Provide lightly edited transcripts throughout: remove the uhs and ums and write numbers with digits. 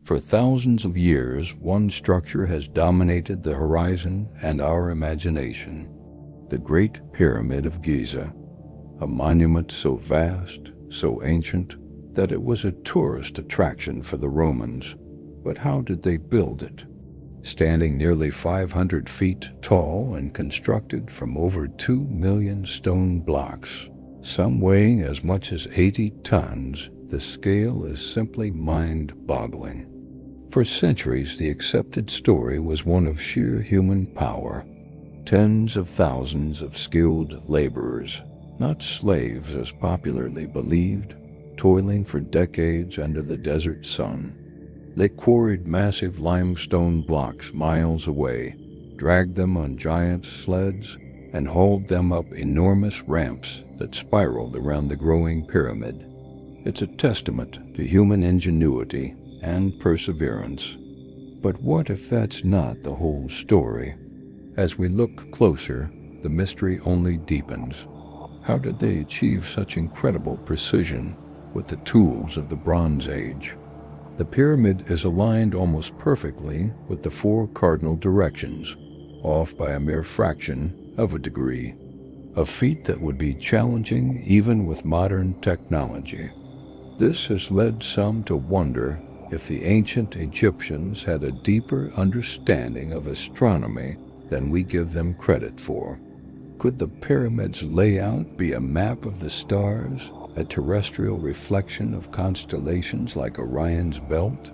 For thousands of years, one structure has dominated the horizon and our imagination: the Great Pyramid of Giza, a monument so vast, so ancient, that it was a tourist attraction for the Romans. But how did they build it? Standing nearly 500 feet tall and constructed from over 2 million stone blocks, some weighing as much as 80 tons, the scale is simply mind-boggling. For centuries, the accepted story was one of sheer human power. Tens of thousands of skilled laborers, not slaves as popularly believed, toiling for decades under the desert sun. They quarried massive limestone blocks miles away, dragged them on giant sleds, and hauled them up enormous ramps that spiraled around the growing pyramid. It's a testament to human ingenuity and perseverance. But what if that's not the whole story? As we look closer, the mystery only deepens. How did they achieve such incredible precision with the tools of the Bronze Age? The pyramid is aligned almost perfectly with the 4 cardinal directions, off by a mere fraction of a degree, a feat that would be challenging even with modern technology. This has led some to wonder if the ancient Egyptians had a deeper understanding of astronomy than we give them credit for. Could the pyramid's layout be a map of the stars, a terrestrial reflection of constellations like Orion's belt?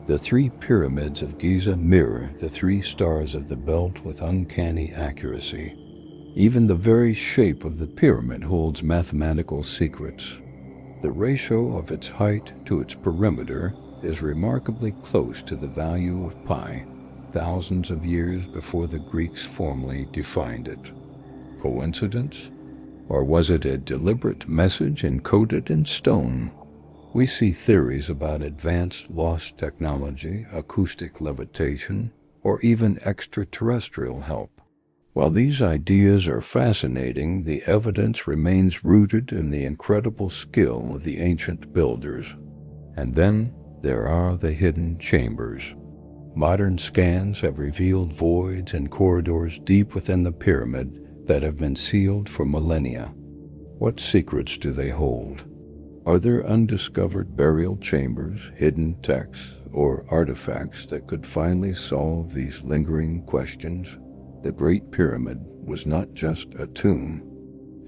The 3 pyramids of Giza mirror the 3 stars of the belt with uncanny accuracy. Even the very shape of the pyramid holds mathematical secrets. The ratio of its height to its perimeter is remarkably close to the value of pi, thousands of years before the Greeks formally defined it. Coincidence? Or was it a deliberate message encoded in stone? We see theories about advanced lost technology, acoustic levitation, or even extraterrestrial help. While these ideas are fascinating, the evidence remains rooted in the incredible skill of the ancient builders. And then there are the hidden chambers. Modern scans have revealed voids and corridors deep within the pyramid that have been sealed for millennia. What secrets do they hold? Are there undiscovered burial chambers, hidden texts, or artifacts that could finally solve these lingering questions? The Great Pyramid was not just a tomb.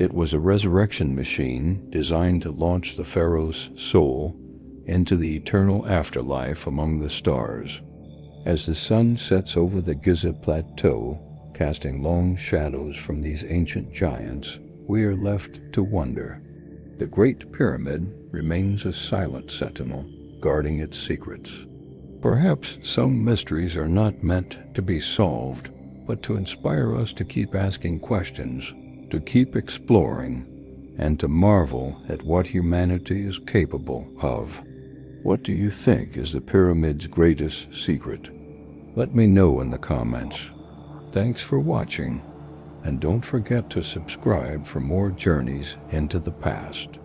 It was a resurrection machine designed to launch the pharaoh's soul into the eternal afterlife among the stars. As the sun sets over the Giza Plateau, casting long shadows from these ancient giants, we are left to wonder. The Great Pyramid remains a silent sentinel, guarding its secrets. Perhaps some mysteries are not meant to be solved, but to inspire us to keep asking questions, to keep exploring, and to marvel at what humanity is capable of. What do you think is the pyramid's greatest secret? Let me know in the comments. Thanks for watching, and don't forget to subscribe for more journeys into the past.